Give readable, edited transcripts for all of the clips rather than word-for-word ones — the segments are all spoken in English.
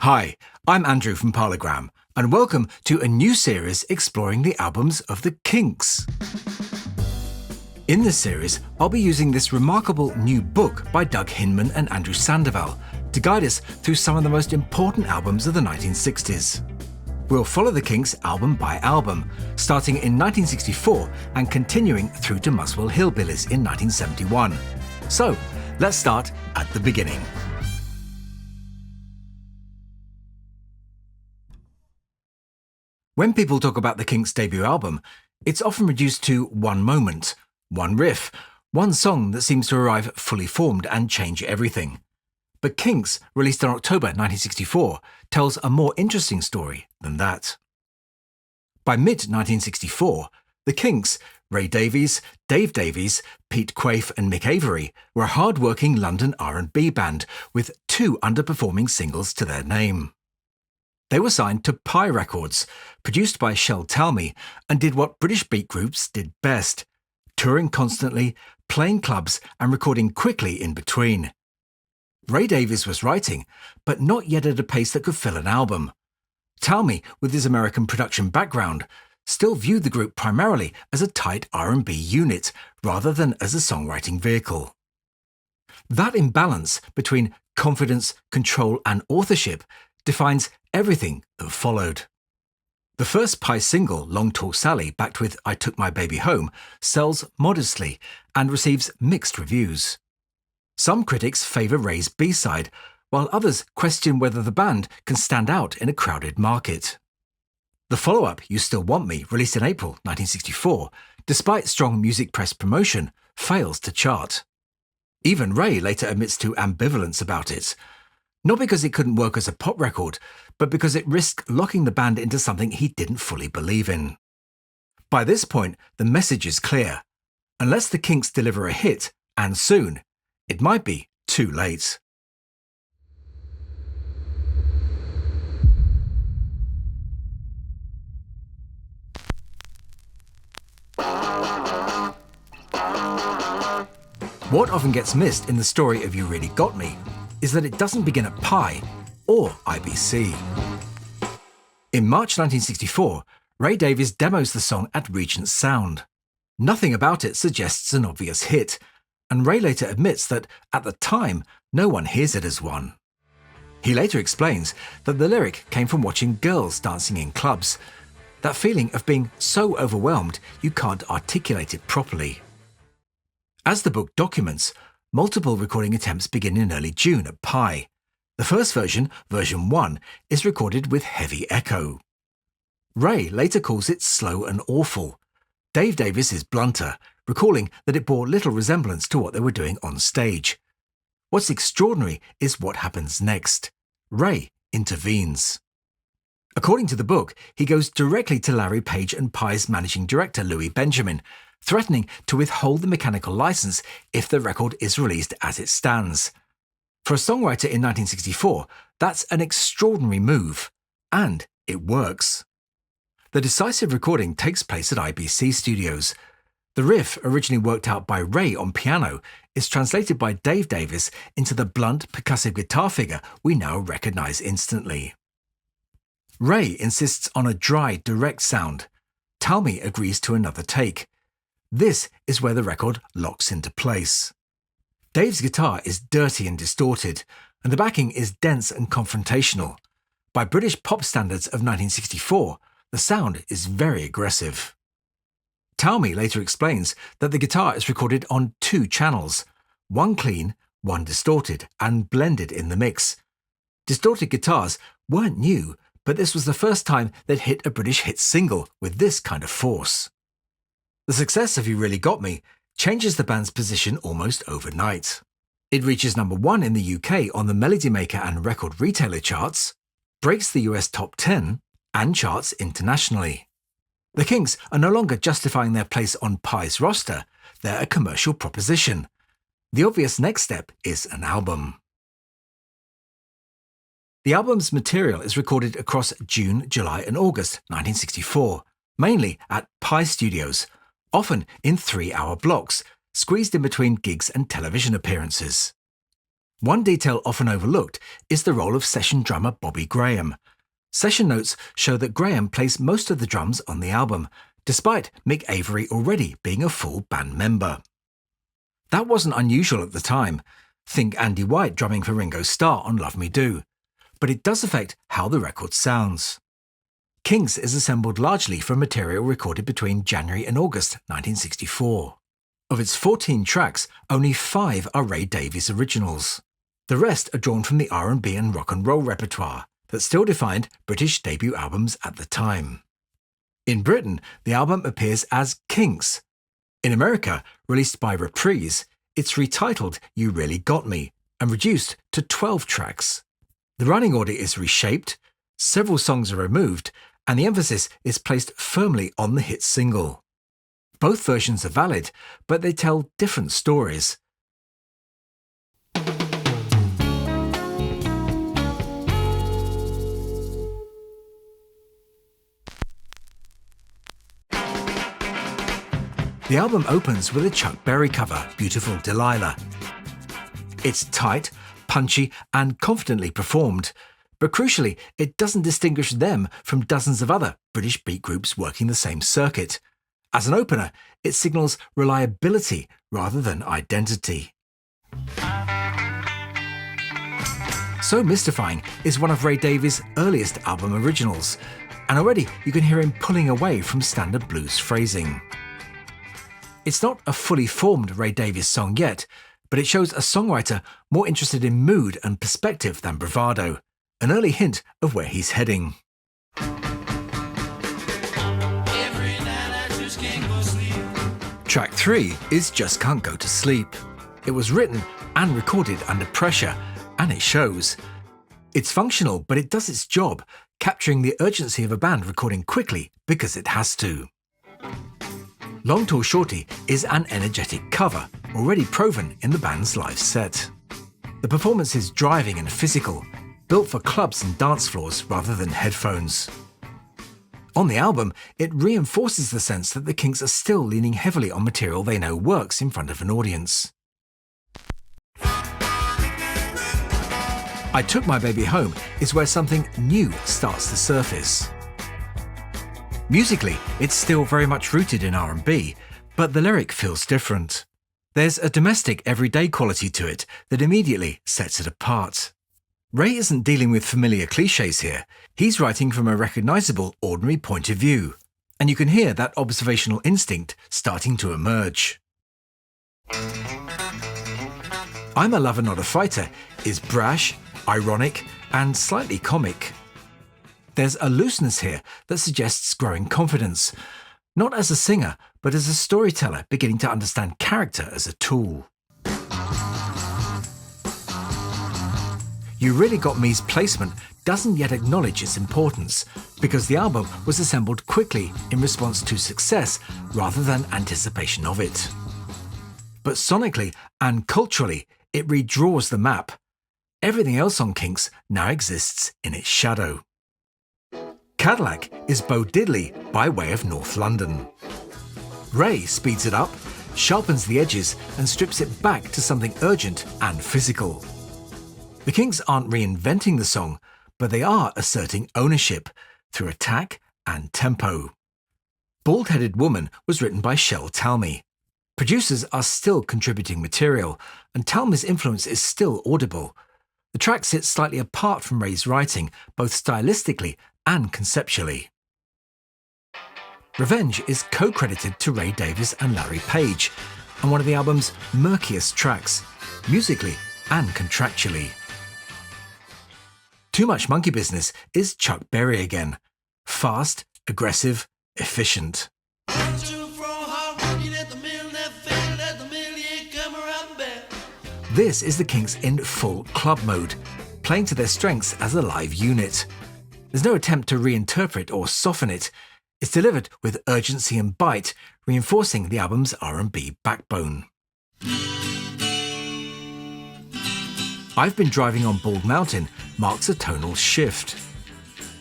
Hi, I'm Andrew from Parlogram, and welcome to a new series exploring the albums of the Kinks. In this series, I'll be using this remarkable new book by Doug Hinman and Andrew Sandoval to guide us through some of the most important albums of the 1960s. We'll follow the Kinks album by album, starting in 1964 and continuing through to Muswell Hillbillies in 1971. So, let's start at the beginning. When people talk about the Kinks' debut album, it's often reduced to one moment, one riff, one song that seems to arrive fully formed and change everything. But Kinks, released in October 1964, tells a more interesting story than that. By mid-1964, the Kinks, Ray Davies, Dave Davies, Pete Quaife and Mick Avery, were a hard-working London R&B band with two underperforming singles to their name. They were signed to Pi Records, produced by Shel Talmy, and did what British beat groups did best, touring constantly, playing clubs and recording quickly in between. Ray Davies was writing, but not yet at a pace that could fill an album. Talmy, with his American production background, still viewed the group primarily as a tight R&B unit rather than as a songwriting vehicle. That imbalance between confidence, control and authorship defines everything that followed. The first Pi single, Long Tall Sally, backed with I Took My Baby Home, sells modestly and receives mixed reviews. Some critics favour Ray's B-side, while others question whether the band can stand out in a crowded market. The follow-up, You Still Want Me, released in April 1964, despite strong music press promotion, fails to chart. Even Ray later admits to ambivalence about it. Not because it couldn't work as a pop record, but because it risked locking the band into something he didn't fully believe in. By this point, the message is clear. Unless the Kinks deliver a hit, and soon, it might be too late. What often gets missed in the story of You Really Got Me is that it doesn't begin at Pi or IBC. In March 1964, Ray Davies demos the song at Regent Sound. Nothing about it suggests an obvious hit, and Ray later admits that, at the time, no one hears it as one. He later explains that the lyric came from watching girls dancing in clubs, that feeling of being so overwhelmed you can't articulate it properly. As the book documents, multiple recording attempts begin in early June at Pi. The first version, version 1, is recorded with heavy echo. Ray later calls it slow and awful. Dave Davies is blunter, recalling that it bore little resemblance to what they were doing on stage. What's extraordinary is what happens next. Ray intervenes. According to the book, he goes directly to Larry Page and Pi's managing director, Louis Benjamin, threatening to withhold the mechanical license if the record is released as it stands. For a songwriter in 1964, that's an extraordinary move, and it works. The decisive recording takes place at IBC Studios. The riff, originally worked out by Ray on piano, is translated by Dave Davies into the blunt, percussive guitar figure we now recognise instantly. Ray insists on a dry, direct sound. Talmy agrees to another take. This is where the record locks into place. Dave's guitar is dirty and distorted, and the backing is dense and confrontational. By British pop standards of 1964, the sound is very aggressive. Talmy later explains that the guitar is recorded on two channels, one clean, one distorted, and blended in the mix. Distorted guitars weren't new, but this was the first time they'd hit a British hit single with this kind of force. The success of You Really Got Me changes the band's position almost overnight. It reaches number 1 in the UK on the Melody Maker and Record Retailer charts, breaks the US top 10, and charts internationally. The Kinks are no longer justifying their place on Pi's roster, they're a commercial proposition. The obvious next step is an album. The album's material is recorded across June, July and August 1964, mainly at Pi Studios, often in 3-hour blocks, squeezed in between gigs and television appearances. One detail often overlooked is the role of session drummer Bobby Graham. Session notes show that Graham plays most of the drums on the album, despite Mick Avery already being a full band member. That wasn't unusual at the time. Think Andy White drumming for Ringo Starr on Love Me Do. But it does affect how the record sounds. Kinks is assembled largely from material recorded between January and August 1964. Of its 14 tracks, only 5 are Ray Davies originals. The rest are drawn from the R&B and rock and roll repertoire that still defined British debut albums at the time. In Britain, the album appears as Kinks. In America, released by Reprise, it's retitled You Really Got Me and reduced to 12 tracks. The running order is reshaped, several songs are removed, and the emphasis is placed firmly on the hit single. Both versions are valid, but they tell different stories. The album opens with a Chuck Berry cover, Beautiful Delilah. It's tight, punchy, and confidently performed, but crucially, it doesn't distinguish them from dozens of other British beat groups working the same circuit. As an opener, it signals reliability rather than identity. So Mystifying is one of Ray Davies' earliest album originals, and already you can hear him pulling away from standard blues phrasing. It's not a fully formed Ray Davies song yet, but it shows a songwriter more interested in mood and perspective than bravado, an early hint of where he's heading. Track 3 is Just Can't Go to Sleep. It was written and recorded under pressure, and it shows. It's functional, but it does its job, capturing the urgency of a band recording quickly because it has to. Long Tall Shorty is an energetic cover, already proven in the band's live set. The performance is driving and physical, built for clubs and dance floors rather than headphones. On the album, it reinforces the sense that the Kinks are still leaning heavily on material they know works in front of an audience. I Took My Baby Home is where something new starts to surface. Musically, it's still very much rooted in R&B, but the lyric feels different. There's a domestic, everyday quality to it that immediately sets it apart. Ray isn't dealing with familiar cliches here. He's writing from a recognizable, ordinary point of view, and you can hear that observational instinct starting to emerge. I'm a Lover Not a Fighter is brash, ironic, and slightly comic. There's a looseness here that suggests growing confidence, not as a singer, but as a storyteller beginning to understand character as a tool. You Really Got Me's placement doesn't yet acknowledge its importance, because the album was assembled quickly in response to success rather than anticipation of it. But sonically and culturally, it redraws the map. Everything else on Kinks now exists in its shadow. Cadillac is Bo Diddley by way of North London. Ray speeds it up, sharpens the edges, and strips it back to something urgent and physical. The Kinks aren't reinventing the song, but they are asserting ownership through attack and tempo. Bald-Headed Woman was written by Shel Talmy. Producers are still contributing material, and Talmy's influence is still audible. The track sits slightly apart from Ray's writing, both stylistically and conceptually. Revenge is co-credited to Ray Davies and Larry Page, and one of the album's murkiest tracks, musically and contractually. Too Much Monkey Business is Chuck Berry again. Fast, aggressive, efficient. This is the Kinks in full club mode, playing to their strengths as a live unit. There's no attempt to reinterpret or soften it. It's delivered with urgency and bite, reinforcing the album's R&B backbone. I've Been Driving on Bald Mountain marks a tonal shift.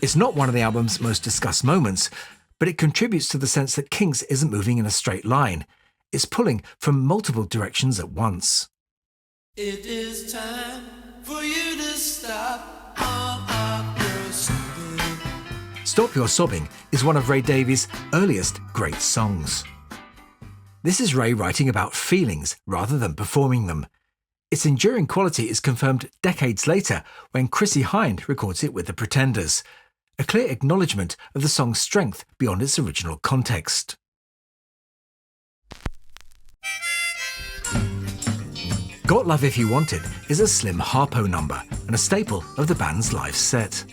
It's not one of the album's most discussed moments, but it contributes to the sense that Kinks isn't moving in a straight line. It's pulling from multiple directions at once. It is time for you to stop all of your sobbing. Stop Your Sobbing is one of Ray Davies' earliest great songs. This is Ray writing about feelings rather than performing them. Its enduring quality is confirmed decades later when Chrissie Hynde records it with the Pretenders, a clear acknowledgement of the song's strength beyond its original context. Got Love If You Want It is a slim Harpo number and a staple of the band's live set.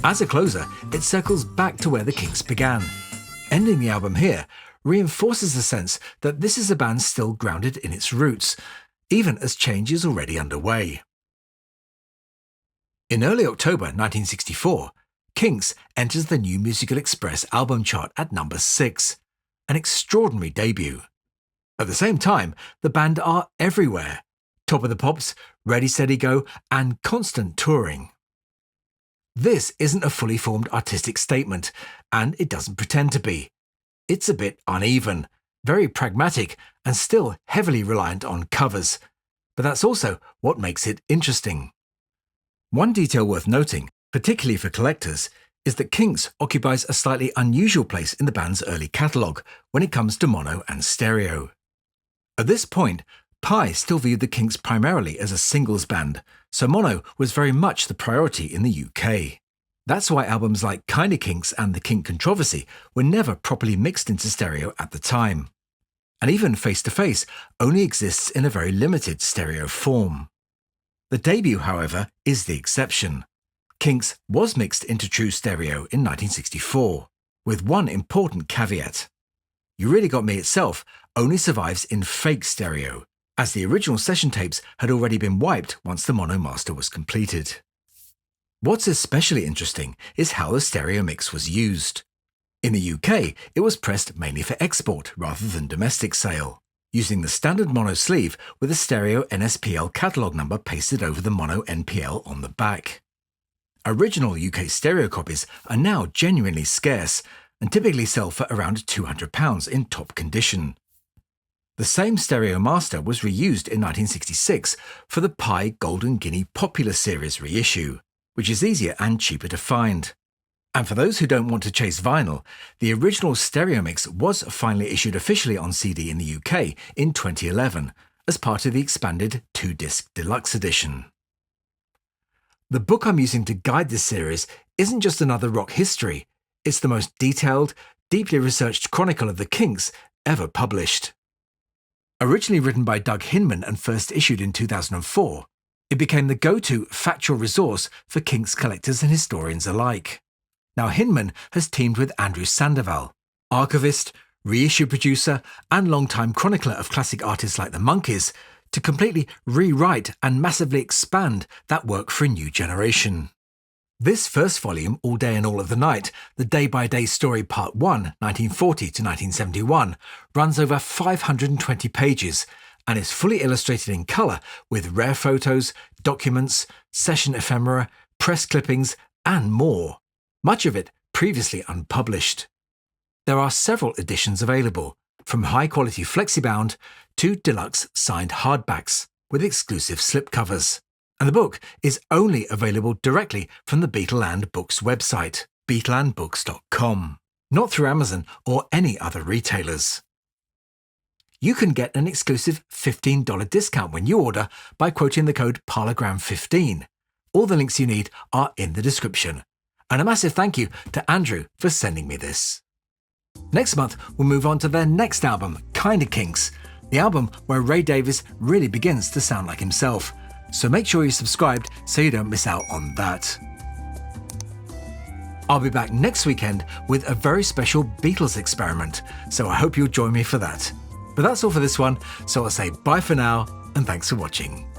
As a closer, it circles back to where the Kinks began. Ending the album here reinforces the sense that this is a band still grounded in its roots, even as change is already underway. In early October 1964, Kinks enters the New Musical Express album chart at number 6, an extraordinary debut. At the same time, the band are everywhere. Top of the Pops, Ready Steady Go, and constant touring. This isn't a fully formed artistic statement, and it doesn't pretend to be. It's a bit uneven, very pragmatic, and still heavily reliant on covers. But that's also what makes it interesting. One detail worth noting, particularly for collectors, is that Kinks occupies a slightly unusual place in the band's early catalogue when it comes to mono and stereo. At this point, Pi still viewed the Kinks primarily as a singles band, so mono was very much the priority in the UK. That's why albums like Kinda Kinks and The Kink Controversy were never properly mixed into stereo at the time. And even Face to Face only exists in a very limited stereo form. The debut, however, is the exception. Kinks was mixed into true stereo in 1964, with one important caveat. You Really Got Me itself only survives in fake stereo, as the original session tapes had already been wiped once the mono master was completed. What's especially interesting is how the stereo mix was used. In the UK, it was pressed mainly for export rather than domestic sale, using the standard mono sleeve with a stereo NSPL catalogue number pasted over the mono NPL on the back. Original UK stereo copies are now genuinely scarce and typically sell for around £200 in top condition. The same stereo master was reused in 1966 for the Pi Golden Guinea Popular Series reissue, which is easier and cheaper to find. And for those who don't want to chase vinyl, the original stereo mix was finally issued officially on CD in the UK in 2011 as part of the expanded 2-disc deluxe edition. The book I'm using to guide this series isn't just another rock history, it's the most detailed, deeply researched chronicle of the Kinks ever published. Originally written by Doug Hinman and first issued in 2004, it became the go-to factual resource for Kinks collectors and historians alike. Now Hinman has teamed with Andrew Sandoval, archivist, reissue producer, and longtime chronicler of classic artists like the Monkees, to completely rewrite and massively expand that work for a new generation. This first volume, All Day and All of the Night, the Day-by-Day Story Part 1, 1940 to 1971, runs over 520 pages and is fully illustrated in colour with rare photos, documents, session ephemera, press clippings, and more. Much of it previously unpublished. There are several editions available, from high-quality flexibound to deluxe signed hardbacks with exclusive slipcovers. And the book is only available directly from the Beatleland Books website, beatlandbooks.com, not through Amazon or any other retailers. You can get an exclusive $15 discount when you order by quoting the code Parlogram15. All the links you need are in the description. And a massive thank you to Andrew for sending me this. Next month, we'll move on to their next album, Kinda Kinks, the album where Ray Davies really begins to sound like himself. So make sure you're subscribed so you don't miss out on that. I'll be back next weekend with a very special Beatles experiment, so I hope you'll join me for that. But that's all for this one, so I'll say bye for now, and thanks for watching.